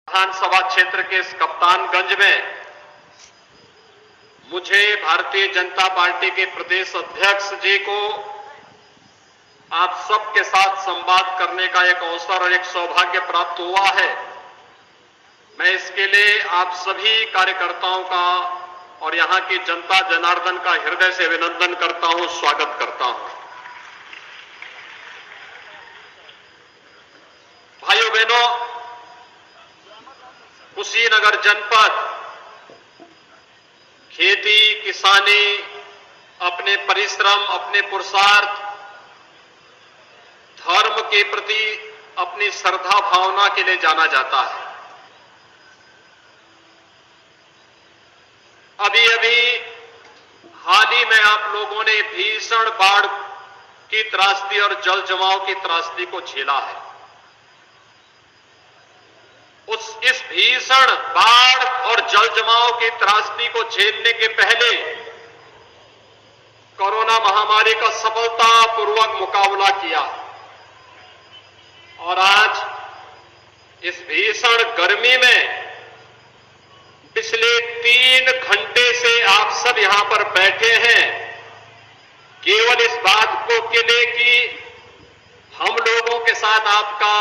विधानसभा क्षेत्र के इस कप्तानगंज में मुझे भारतीय जनता पार्टी के प्रदेश अध्यक्ष जी को आप सबके साथ संवाद करने का एक अवसर और एक सौभाग्य प्राप्त हुआ है। मैं इसके लिए आप सभी कार्यकर्ताओं का और यहां की जनता जनार्दन का हृदय से अभिनंदन करता हूं, स्वागत करता हूं। भाइयों बहनों, कुशीनगर जनपद खेती किसानी, अपने परिश्रम, अपने पुरुषार्थ, धर्म के प्रति अपनी श्रद्धा भावना के लिए जाना जाता है। अभी अभी हाल ही में आप लोगों ने भीषण बाढ़ की त्रासदी और जल जमाव की त्रासदी को झेला है। इस भीषण बाढ़ और जल जमाव की त्रासदी को झेलने के पहले कोरोना महामारी का सफलतापूर्वक मुकाबला किया और आज इस भीषण गर्मी में पिछले 3 घंटे से आप सब यहां पर बैठे हैं केवल इस बात को के लिए कि हम लोगों के साथ आपका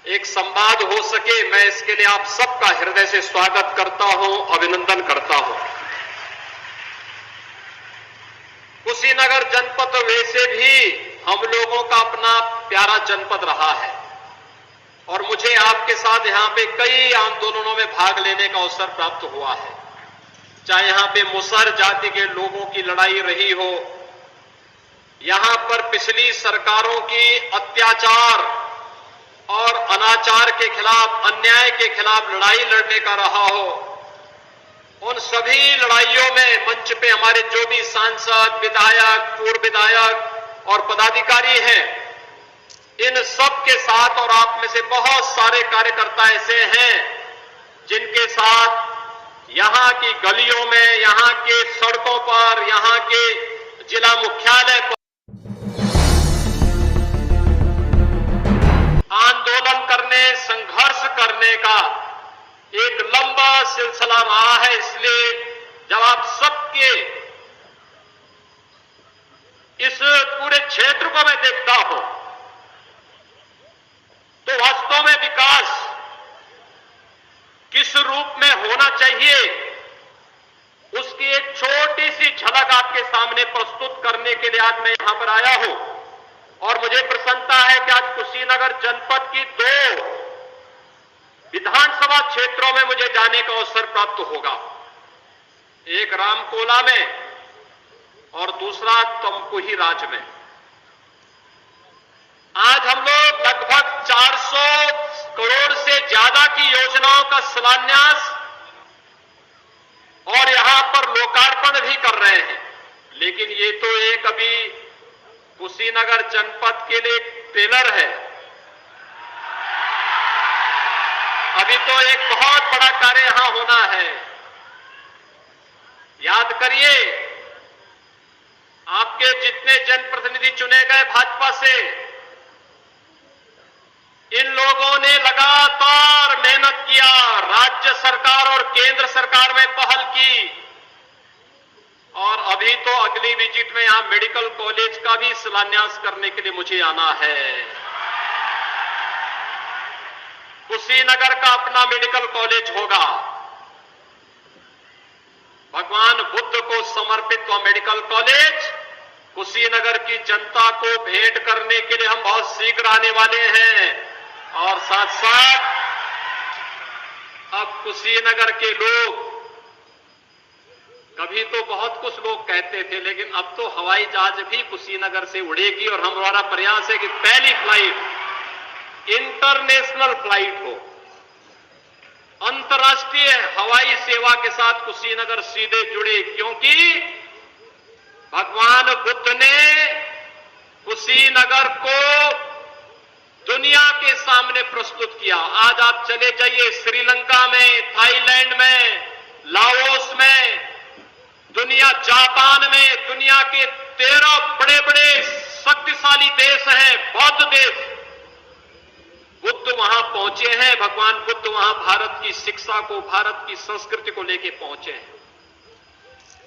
एक संवाद हो सके। मैं इसके लिए आप सबका हृदय से स्वागत करता हूं, अभिनंदन करता हूं। कुशीनगर जनपद वैसे भी हम लोगों का अपना प्यारा जनपद रहा है और मुझे आपके साथ यहां पे कई आंदोलनों में भाग लेने का अवसर प्राप्त हुआ है। चाहे यहां पे मुसहर जाति के लोगों की लड़ाई रही हो, यहां पर पिछली सरकारों की अत्याचार और अनाचार के खिलाफ, अन्याय के खिलाफ लड़ाई लड़ने का रहा हो, उन सभी लड़ाइयों में मंच पे हमारे जो भी सांसद, विधायक, पूर्व विधायक और पदाधिकारी हैं, इन सब के साथ और आप में से बहुत सारे कार्यकर्ता ऐसे हैं जिनके साथ यहां की गलियों में, यहां के सड़कों पर, यहां के जिला मुख्यालय पर आंदोलन करने, संघर्ष करने का एक लंबा सिलसिला रहा है। इसलिए जब आप सबके इस पूरे क्षेत्र को मैं देखता हूं तो वास्तव में विकास किस रूप में होना चाहिए उसकी एक छोटी सी झलक आपके सामने प्रस्तुत करने के लिए आज मैं यहां पर आया हूं। और मुझे प्रसन्नता है कि आज कुशीनगर जनपद की 2 विधानसभा क्षेत्रों में मुझे जाने का अवसर प्राप्त होगा। एक रामकोला में और दूसरा तमकुही राज में। आज हम लोग लगभग 400 करोड़ से ज्यादा की योजनाओं का शिलान्यास और यहां पर लोकार्पण भी कर रहे हैं। लेकिन ये तो एक अभी कुशीनगर जनपद के लिए ट्रेलर है। अभी तो एक बहुत बड़ा कार्य यहां होना है। याद करिए, आपके जितने जनप्रतिनिधि चुने गए भाजपा से, इन लोगों ने लगातार मेहनत किया, राज्य सरकार और केंद्र सरकार में पहल की और अभी तो अगली विजिट में यहां मेडिकल कॉलेज का भी शिलान्यास करने के लिए मुझे आना है। कुशीनगर का अपना मेडिकल कॉलेज होगा। भगवान बुद्ध को समर्पित वह मेडिकल कॉलेज कुशीनगर की जनता को भेंट करने के लिए हम बहुत शीघ्र आने वाले हैं। और साथ साथ अब कुशीनगर के लोग, कभी तो बहुत कुछ लोग कहते थे, लेकिन अब तो हवाई जहाज भी कुशीनगर से उड़ेगी और हमारा प्रयास है कि पहली फ्लाइट इंटरनेशनल फ्लाइट हो, अंतर्राष्ट्रीय हवाई सेवा के साथ कुशीनगर सीधे जुड़े। क्योंकि भगवान बुद्ध ने कुशीनगर को दुनिया के सामने प्रस्तुत किया। आज आप चले जाइए श्रीलंका में, थाईलैंड में, लाओस में, दुनिया जापान में, दुनिया के 13 बड़े बड़े शक्तिशाली देश हैं, बौद्ध देश, बुद्ध वहां पहुंचे हैं, भगवान बुद्ध वहां भारत की शिक्षा को, भारत की संस्कृति को लेकर पहुंचे हैं।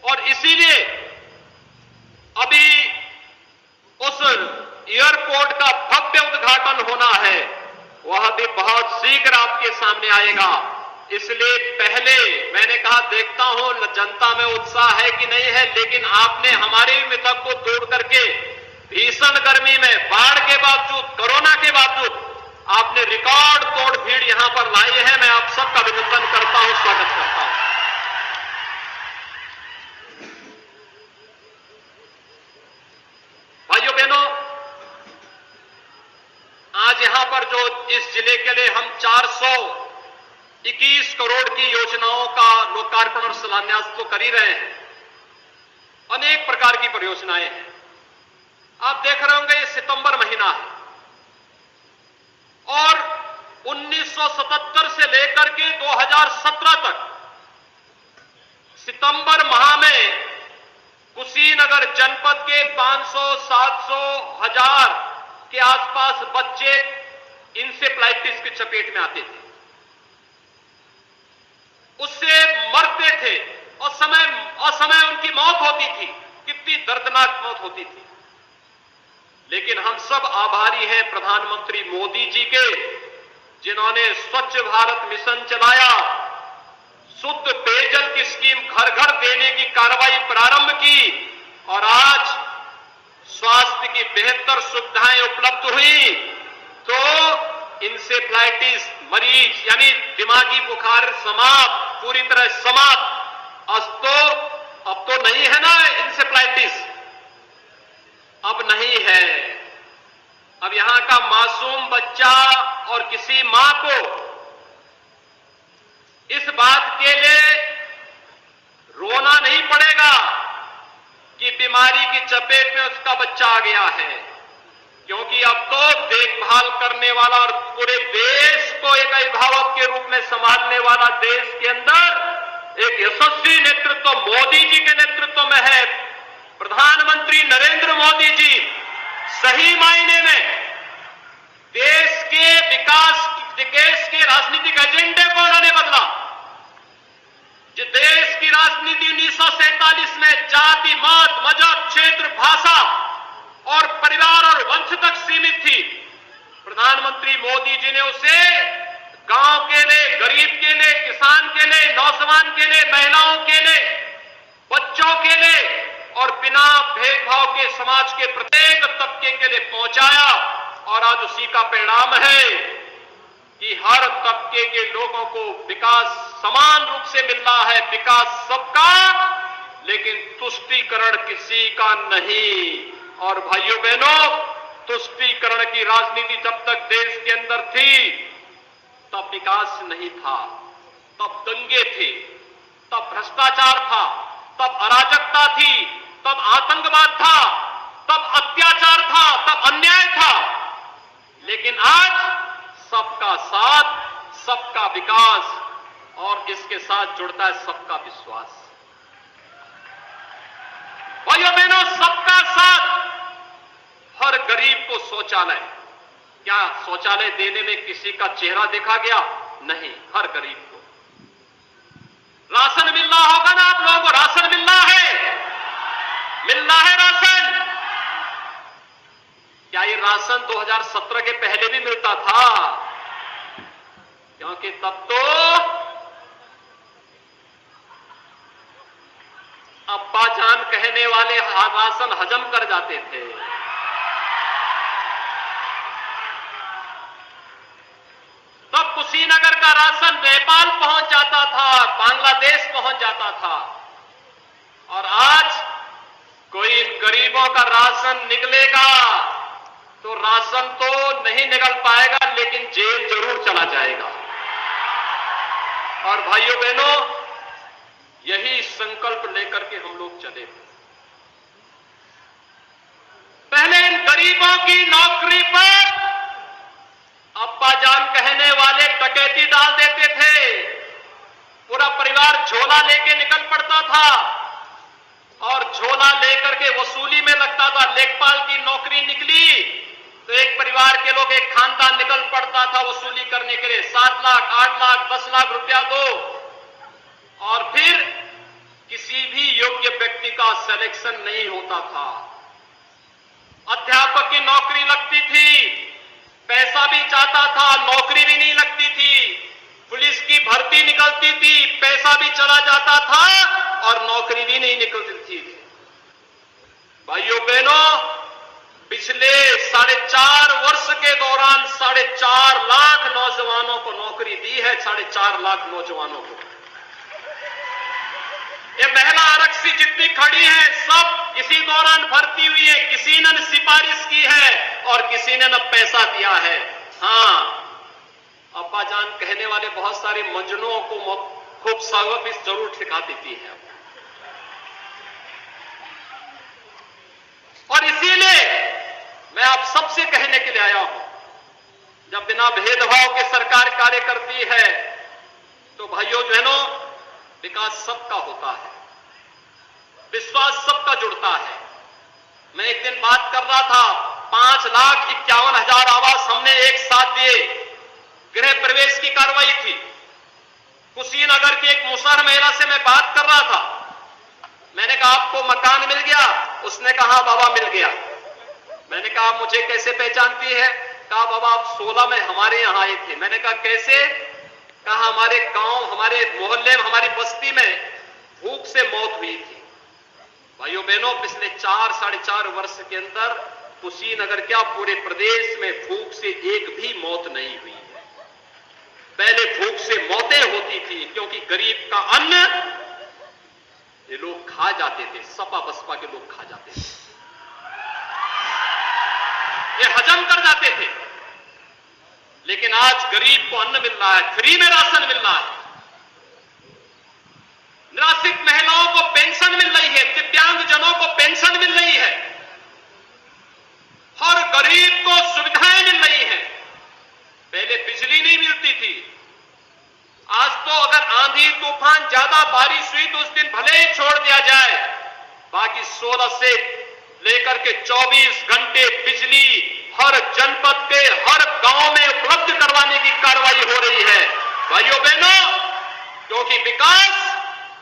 और इसीलिए अभी उस एयरपोर्ट का भव्य उद्घाटन होना है, वह भी बहुत शीघ्र आपके सामने आएगा। इसलिए पहले मैंने कहा देखता हूं जनता में उत्साह है कि नहीं है, लेकिन आपने हमारे मिथक को तोड़ करके भीषण गर्मी में, बाढ़ के बावजूद, कोरोना के बावजूद आपने रिकॉर्ड तोड़ भीड़ यहां पर लाई है। मैं आप सबका अभिनंदन करता हूं, स्वागत करता हूं। भाइयों बहनों, आज यहां पर जो इस जिले के लिए हम 421 करोड़ की योजनाओं का लोकार्पण और शिलान्यास तो कर ही रहे हैं। अनेक प्रकार की परियोजनाएं हैं। आप देख रहे होंगे ये सितंबर महीना है और 1977 से लेकर के 2017 तक सितंबर माह में कुशीनगर जनपद के 500, 700, 1000 के आसपास बच्चे इंसेफ्लाइटिस की चपेट में आते थे, उससे मरते थे और असमय उनकी मौत होती थी। कितनी दर्दनाक मौत होती थी। लेकिन हम सब आभारी हैं प्रधानमंत्री मोदी जी के, जिन्होंने स्वच्छ भारत मिशन चलाया, शुद्ध पेयजल की स्कीम घर घर देने की कार्रवाई प्रारंभ की और आज स्वास्थ्य की बेहतर सुविधाएं उपलब्ध हुई तो इंसेफ्लाइटिस मरीज यानी दिमागी बुखार समाप्त, पूरी तरह समाप्त। अब तो नहीं है ना इंसेफ्लाइटिस, अब नहीं है। अब यहां का मासूम बच्चा और किसी मां को इस बात के लिए रोना नहीं पड़ेगा कि बीमारी की चपेट में उसका बच्चा आ गया है, क्योंकि अब तो देखभाल करने वाला और पूरे देश को एक अभिभावक के रूप में संभालने वाला देश के अंदर एक यशस्वी नेतृत्व मोदी जी के नेतृत्व में है। प्रधानमंत्री नरेंद्र मोदी जी सही मायने में देश के विकास, देश के राजनीतिक एजेंडे को उन्होंने बदला। जो देश की राजनीति 1947 में जाति, मत, मजहब, क्षेत्र, भाषा और परिवार और वंश तक सीमित थी, प्रधानमंत्री मोदी जी ने उसे गांव के लिए, गरीब के लिए, किसान के लिए, नौजवान के लिए, महिलाओं के लिए, बच्चों के लिए और बिना भेदभाव के समाज के प्रत्येक तबके के लिए पहुंचाया। और आज उसी का परिणाम है कि हर तबके के लोगों को विकास समान रूप से मिल रहा है। विकास सबका, लेकिन तुष्टीकरण किसी का नहीं। और भाइयों बहनों, तुष्टीकरण की राजनीति जब तक देश के अंदर थी तब विकास नहीं था, तब दंगे थे, तब भ्रष्टाचार था, तब अराजकता थी, तब आतंकवाद था, तब अत्याचार था, तब अन्याय था। लेकिन आज सबका साथ, सबका विकास और इसके साथ जुड़ता है सबका विश्वास। भाइयों बहनों, सबका साथ। हर गरीब को शौचालय, क्या शौचालय देने में किसी का चेहरा देखा गया? नहीं, हर गरीब को। राशन मिल रहा होगा ना आप लोगों को? राशन मिल रहा है, मिल रहा है राशन। क्या ये राशन 2017 के पहले भी मिलता था? क्योंकि तब तो अब्बा जान कहने वाले राशन हजम कर जाते थे। तब कुशीनगर का राशन नेपाल पहुंच जाता था, बांग्लादेश पहुंच जाता था। और आज कोई इन गरीबों का राशन निकलेगा तो राशन तो नहीं निकल पाएगा, लेकिन जेल जरूर चला जाएगा। और भाइयों बहनों, यही संकल्प लेकर के हम लोग चले। पहले इन गरीबों की नौकरी पर अब्बाजान कहने वाले डकैती डाल देते थे, पूरा परिवार झोला लेके निकल पड़ता था और झोला लेकर के वसूली में लगता था। लेखपाल की नौकरी निकली तो एक परिवार के लोग, एक खानदान निकल पड़ता था वसूली करने के लिए, 7 लाख, 8 लाख, 10 लाख रुपया दो, और फिर किसी भी योग्य व्यक्ति का सिलेक्शन नहीं होता था। अध्यापक की नौकरी लगती थी, पैसा भी जाता था, नौकरी भी नहीं लगती थी। पुलिस की भर्ती निकलती थी, पैसा भी चला जाता था और नौकरी भी नहीं निकलती थी। भाइयों बहनों, पिछले 4.5 वर्ष के दौरान 4.5 लाख नौजवानों को नौकरी दी है, 4.5 लाख नौजवानों को। ये महिला आरक्षी जितनी खड़ी है सब इसी दौरान भर्ती हुई है। किसी ने सिफारिश की है और किसी ने न पैसा दिया है। हाँ, अब्बा जान कहने वाले बहुत सारे मंजनों को खूब सबक जरूर सिखा देती है। और इसीलिए मैं आप सबसे कहने के लिए आया हूं, जब बिना भेदभाव के सरकार कार्य करती है तो भाइयों बहनों, विकास सबका होता है, विश्वास सबका जुड़ता है। मैं एक दिन बात कर रहा था, 5,51,000 आवास हमने एक साथ दिए। गृह प्रवेश की कार्रवाई थी। कुशीनगर की एक मुसहर महिला से मैं बात कर रहा था। मैंने कहा आपको मकान मिल गया? उसने कहा बाबा मिल गया। मैंने कहा आप मुझे कैसे पहचानती है? कहा बाबा आप 16 में हमारे यहां आए थे। मैंने कहा कैसे? कहा हमारे गांव, हमारे मोहल्ले में, हमारी बस्ती में भूख से मौत हुई थी। भाइयों बहनों, पिछले 4-4.5 वर्ष के अंदर कुशीनगर क्या पूरे प्रदेश में भूख से एक भी मौत नहीं हुई है। पहले भूख से मौतें होती थी क्योंकि गरीब का अन्न ये लोग खा जाते थे, सपा बसपा के लोग खा जाते थे, ये हजम कर जाते थे। लेकिन आज गरीब को अन्न मिल रहा है, फ्री में राशन मिल रहा है, निराश्रित महिलाओं को पेंशन मिल रही है, दिव्यांगजनों को पेंशन मिल रही है, हर गरीब को सुविधाएं मिल रही हैं। पहले बिजली नहीं मिलती थी, आज तो अगर आंधी तूफान ज्यादा बारिश हुई तो उस दिन भले ही छोड़ दिया जाए, बाकी 16 से लेकर के 24 घंटे बिजली हर जनपद के हर गांव में उपलब्ध करवाने की कार्रवाई हो रही है। भाइयों बहनों, क्योंकि विकास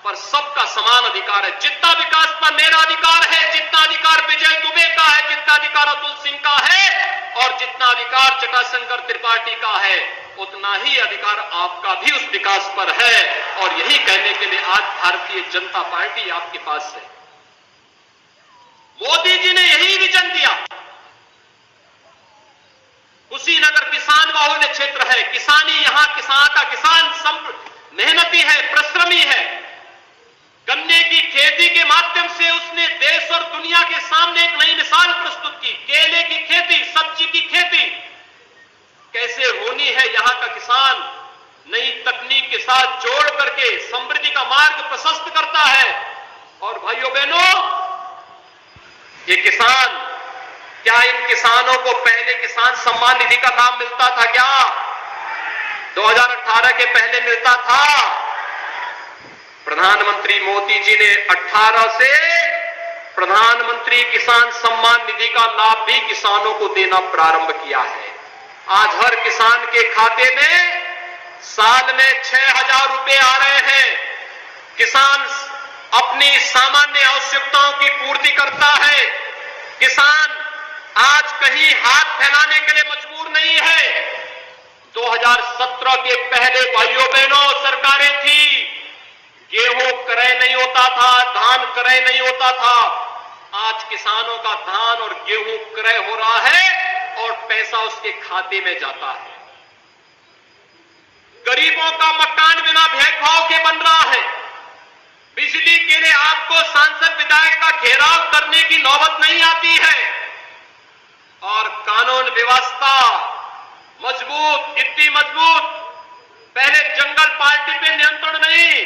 पर सबका समान अधिकार है। जितना विकास पर मेरा अधिकार है, जितना अधिकार विजय दुबे का है, जितना अधिकार अतुल सिंह का है और जितना अधिकार जटाशंकर त्रिपाठी का है, उतना ही अधिकार आपका भी उस विकास पर है। और यही कहने के लिए आज भारतीय जनता पार्टी आपके पास है। मोदी जी ने यही विजन दिया। कुशीनगर किसान बाहुल्य क्षेत्र है, किसानी यहां का किसान मेहनती है, परिश्रमी है। गन्ने की खेती के माध्यम से उसने देश और दुनिया के सामने एक नई मिसाल प्रस्तुत की। केले की खेती, सब्जी की खेती कैसे होनी है, यहां का किसान नई तकनीक के साथ जोड़ करके समृद्धि का मार्ग प्रशस्त करता है। और भाइयों बहनों, ये किसान, क्या इन किसानों को पहले किसान सम्मान निधि का लाभ मिलता था? क्या 2018 के पहले मिलता था? प्रधानमंत्री मोदी जी ने 18 से प्रधानमंत्री किसान सम्मान निधि का लाभ भी किसानों को देना प्रारंभ किया है। आज हर किसान के खाते में साल में 6,000 रुपए आ रहे हैं। किसान अपनी सामान्य आवश्यकताओं की पूर्ति करता है। किसान आज कहीं हाथ फैलाने के लिए मजबूर नहीं है। 2017 के पहले भाइयों बहनों सरकारें थी, गेहूं क्रय नहीं होता था, धान क्रय नहीं होता था। आज किसानों का धान और गेहूं क्रय हो रहा है और पैसा उसके खाते में जाता है। गरीबों का मकान बिना भेदभाव के बन रहा है। बिजली के लिए आपको सांसद विधायक का घेराव करने की नौबत नहीं आती है। और कानून व्यवस्था मजबूत, इतनी मजबूत, पहले जंगल पार्टी पे नियंत्रण नहीं,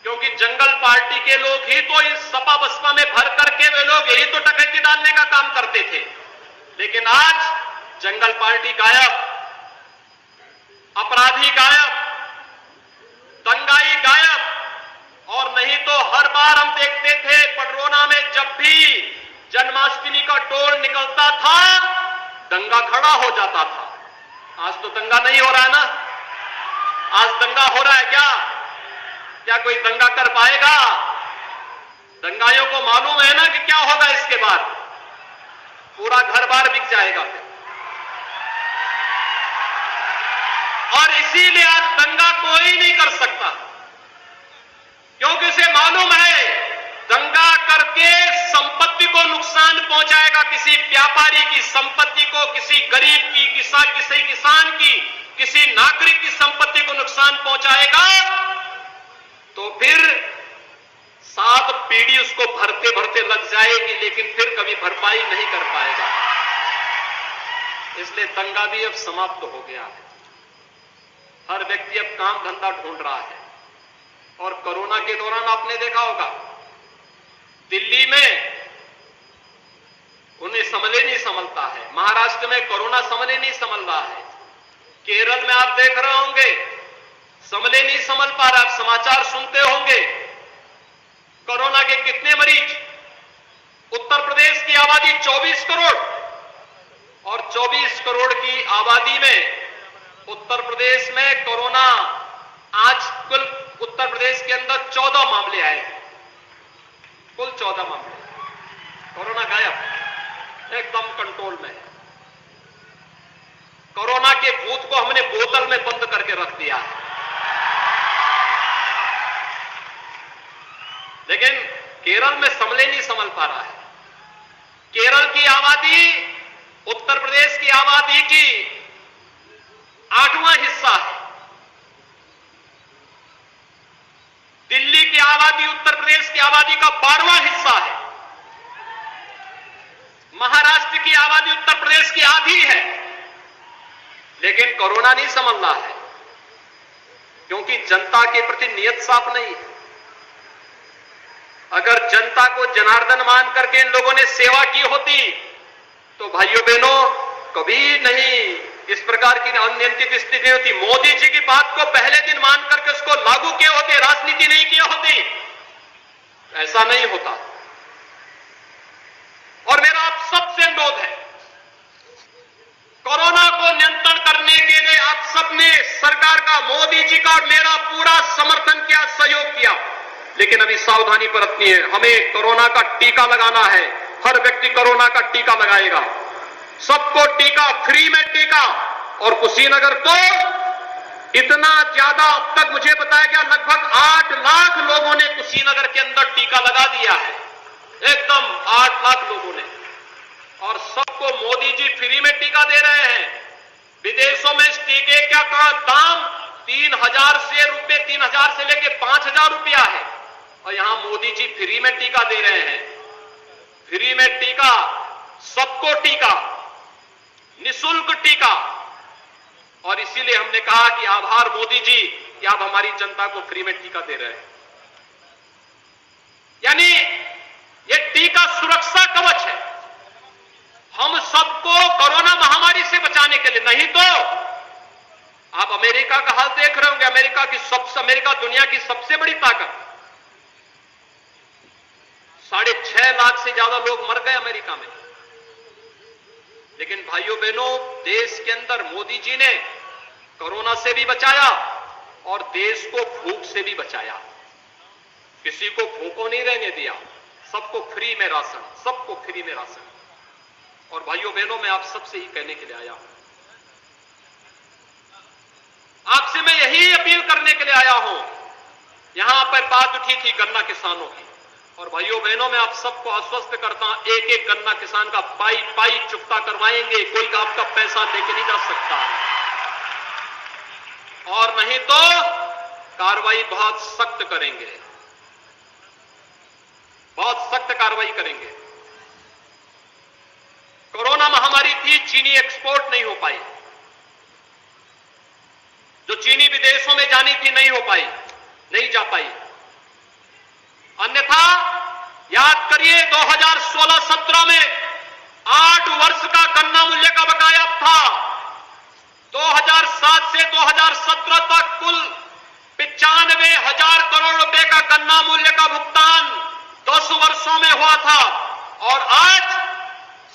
क्योंकि जंगल पार्टी के लोग ही तो इस सपा बसपा में भर करके वे लोग यही तो डकैती डालने का काम करते थे। लेकिन आज जंगल पार्टी गायब, अपराधी गायब, दंगाई गायब। और नहीं तो हर बार हम देखते थे पडरौना में जब भी जन्माष्टमी का टोल निकलता था, दंगा बड़ा हो जाता था। आज तो दंगा नहीं हो रहा है ना। आज दंगा हो रहा है क्या? क्या कोई दंगा कर पाएगा? दंगाइयों को मालूम है ना कि क्या होगा इसके बाद। पूरा घर बार बिक जाएगा फिर। और इसीलिए आज दंगा कोई नहीं कर सकता, क्योंकि उसे मालूम है दंगा करके संपत्ति को नुकसान पहुंचाएगा, किसी व्यापारी की संपत्ति को, किसी गरीब की, किसी किसान की, किसी नागरिक की संपत्ति को नुकसान पहुंचाएगा, तो फिर 7 पीढ़ी उसको भरते भरते लग जाएगी, लेकिन फिर कभी भरपाई नहीं कर पाएगा। इसलिए दंगा भी अब समाप्त हो गया है। हर व्यक्ति अब काम धंधा ढूंढ रहा है। और कोरोना के दौरान आपने देखा होगा, दिल्ली में उन्हें संभले नहीं संभलता है, महाराष्ट्र में कोरोना संभले नहीं संभल रहा है, केरल में आप देख रहे होंगे संभले नहीं संभल पा रहा। आप समाचार सुनते होंगे कोरोना के कितने मरीज। उत्तर प्रदेश की आबादी 24 करोड़, और 24 करोड़ की आबादी में उत्तर प्रदेश में कोरोना, आज कुल उत्तर प्रदेश के अंदर 14 मामले आए, कुल 14 मामले। कोरोना गायब, एकदम कंट्रोल में। कोरोना के भूत को हमने बोतल में बंद करके रख दिया है। लेकिन केरल में संभले नहीं संभल पा रहा है। केरल की आबादी उत्तर प्रदेश की आबादी की 8वां हिस्सा है। दिल्ली की आबादी उत्तर प्रदेश की आबादी का 12वां हिस्सा है। महाराष्ट्र की आबादी उत्तर प्रदेश की आधी है। लेकिन कोरोना नहीं संभल रहा है, क्योंकि जनता के प्रति नियत साफ नहीं है। अगर जनता को जनार्दन मान करके इन लोगों ने सेवा की होती, तो भाइयों बहनों कभी नहीं इस प्रकार की अनियंत्रित स्थिति होती। मोदी जी की बात को पहले दिन मान करके उसको लागू किए होते, राजनीति नहीं की होती, ऐसा नहीं होता। और मेरा आप सबसे अनुरोध है, कोरोना को नियंत्रण करने के लिए आप सबने सरकार का, मोदी जी का और मेरा पूरा समर्थन किया, सहयोग किया। लेकिन अभी सावधानी बरतनी है। हमें कोरोना का टीका लगाना है। हर व्यक्ति कोरोना का टीका लगाएगा। सबको टीका, फ्री में टीका। और कुशीनगर तो इतना ज्यादा, अब तक मुझे बताया गया लगभग 8 लाख लोगों ने कुशीनगर के अंदर टीका लगा दिया है। एकदम 8 लाख लोगों ने। और सबको मोदी जी फ्री में टीका दे रहे हैं। विदेशों में इस टीके का दाम 3,000 से लेके 5,000 रुपया है, और यहां मोदी जी फ्री में टीका दे रहे हैं। फ्री में टीका, सबको टीका, निःशुल्क टीका। और इसीलिए हमने कहा कि आभार मोदी जी कि आप हमारी जनता को फ्री में टीका दे रहे हैं। यानी ये टीका सुरक्षा कवच है हम सबको कोरोना महामारी से बचाने के लिए। नहीं तो आप अमेरिका का हाल देख रहे होंगे। अमेरिका दुनिया की सबसे बड़ी ताकत, 6.5 लाख से ज्यादा लोग मर गए अमेरिका में। लेकिन भाइयों बहनों, देश के अंदर मोदी जी ने कोरोना से भी बचाया और देश को भूख से भी बचाया। किसी को भूखों नहीं रहने दिया, सबको फ्री में राशन, सबको फ्री में राशन। और भाइयों बहनों, मैं आप सबसे ही कहने के लिए आया हूं, आपसे मैं यही अपील करने के लिए आया हूं। यहां पर बात उठी थी गन्ना किसानों की, और भाइयों बहनों, मैं आप सबको आश्वस्त करता हूं, एक एक गन्ना किसान का पाई चुकता करवाएंगे। कोई आपका पैसा लेके नहीं जा सकता, और नहीं तो कार्रवाई बहुत सख्त करेंगे, बहुत सख्त कार्रवाई करेंगे। कोरोना महामारी थी, चीनी एक्सपोर्ट नहीं हो पाई, जो चीनी विदेशों में जानी थी नहीं हो पाई, नहीं जा पाई। अन्यथा याद करिए 2016-17 में 8 वर्ष का गन्ना मूल्य का बकाया था। 2007 से 2017 तक कुल 95,000 करोड़ रुपए का गन्ना मूल्य का भुगतान 10 वर्षों में हुआ था, और आज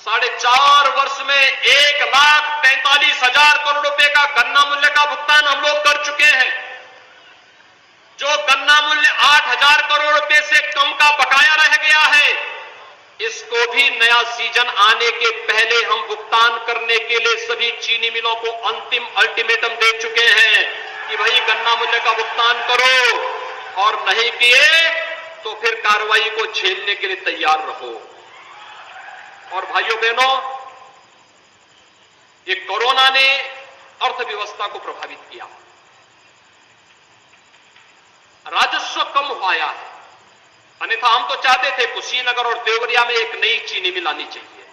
4.5 वर्ष में 1,43,000 करोड़ रुपए का गन्ना मूल्य का भुगतान हम लोग कर चुके हैं। जो गन्ना मूल्य 8,000 करोड़ रुपए से कम का बकाया रह गया है, इसको भी नया सीजन आने के पहले हम भुगतान करने के लिए सभी चीनी मिलों को अंतिम अल्टीमेटम दे चुके हैं कि भाई गन्ना मूल्य का भुगतान करो, और नहीं किए तो फिर कार्रवाई को झेलने के लिए तैयार रहो। और भाइयों बहनों, ये कोरोना ने अर्थव्यवस्था को प्रभावित किया, राजस्व कम हुआ है। अन्यथा हम तो चाहते थे कुशीनगर और देवरिया में एक नई चीनी मिल आनी चाहिए।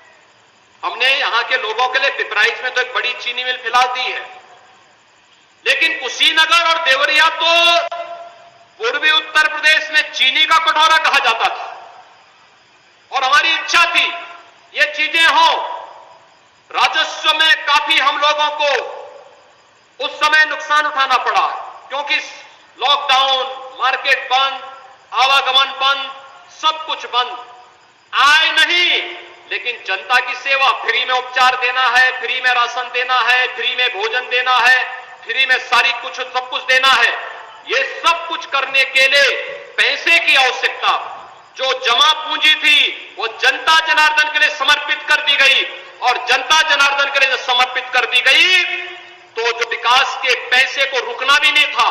हमने यहां के लोगों के लिए पिपराइच में तो एक बड़ी चीनी मिल फिलहाल दी है, लेकिन कुशीनगर और देवरिया तो पूर्वी उत्तर प्रदेश में चीनी का कटोरा कहा जाता था, और हमारी इच्छा थी ये चीजें हो। राजस्व में काफी हम लोगों को उस समय नुकसान उठाना पड़ा, क्योंकि लॉकडाउन, मार्केट बंद, आवागमन बंद, सब कुछ बंद, आय नहीं, लेकिन जनता की सेवा, फ्री में उपचार देना है, फ्री में राशन देना है, फ्री में भोजन देना है, फ्री में सारी कुछ सब कुछ देना है। ये सब कुछ करने के लिए पैसे की आवश्यकता, जो जमा पूंजी थी वो जनता जनार्दन के लिए समर्पित कर दी गई, और जनता जनार्दन के लिए समर्पित कर दी गई तो जो विकास के पैसे को रुकना भी नहीं था।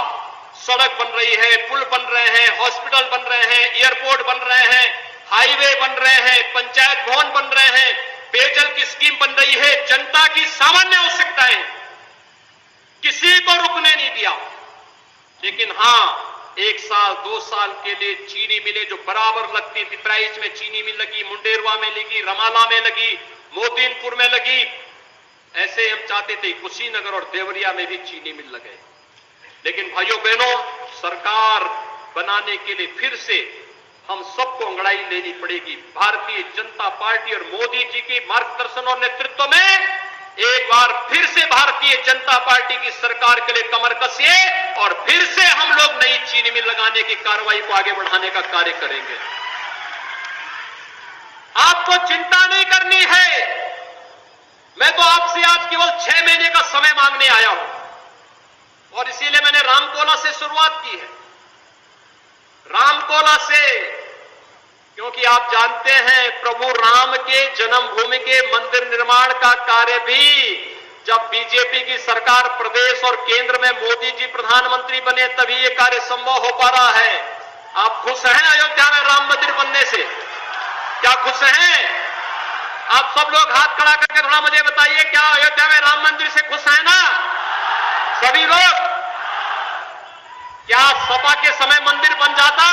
सड़क बन रही है, पुल बन रहे हैं, हॉस्पिटल बन रहे हैं, एयरपोर्ट बन रहे हैं, हाईवे बन रहे हैं, पंचायत भवन बन रहे हैं, पेयजल की स्कीम बन रही है। जनता की सामान्य आवश्यकताएं किसी को रुकने नहीं दिया। लेकिन हां, 1 साल 2 साल के लिए चीनी मिलें जो बराबर लगती, पिपराइच में चीनी मिल लगी, मुंडेरवा में लगी, रमाला में लगी, मोदीनपुर में लगी, ऐसे हम चाहते थे कुशीनगर और देवरिया में भी चीनी मिल लगे। लेकिन भाइयों बहनों, सरकार बनाने के लिए फिर से हम सबको अंगड़ाई लेनी पड़ेगी। भारतीय जनता पार्टी और मोदी जी के मार्गदर्शन और नेतृत्व में एक बार फिर से भारतीय जनता पार्टी की सरकार के लिए कमर कसिए, और फिर से हम लोग नई चीनी मिल लगाने की कार्रवाई को आगे बढ़ाने का कार्य करेंगे। आपको चिंता नहीं करनी है। मैं तो आपसे आज केवल 6 महीने का समय मांगने आया हूं, और इसीलिए मैंने रामकोला से शुरुआत की है। रामकोला से, क्योंकि आप जानते हैं प्रभु राम के जन्मभूमि के मंदिर निर्माण का कार्य भी जब बीजेपी की सरकार प्रदेश और केंद्र में मोदी जी प्रधानमंत्री बने तभी ये कार्य संभव हो पा रहा है। आप खुश हैं अयोध्या में राम मंदिर बनने से? क्या खुश हैं? आप सब लोग हाथ खड़ा करके थोड़ा मुझे बताइए, क्या अयोध्या में राम मंदिर से खुश हैं ना सभी लोग? क्या सपा के समय मंदिर बन जाता?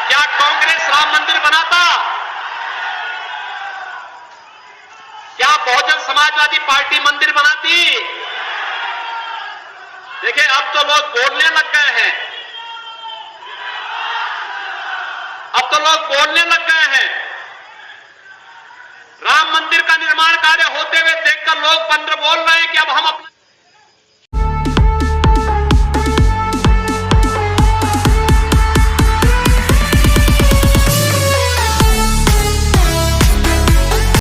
क्या कांग्रेस राम मंदिर बनाता? क्या बहुजन समाजवादी पार्टी मंदिर बनाती? देखिए, अब तो लोग बोलने लग गए हैं, राम मंदिर का निर्माण कार्य होते हुए देखकर लोग बोल रहे हैं कि अब हम अपना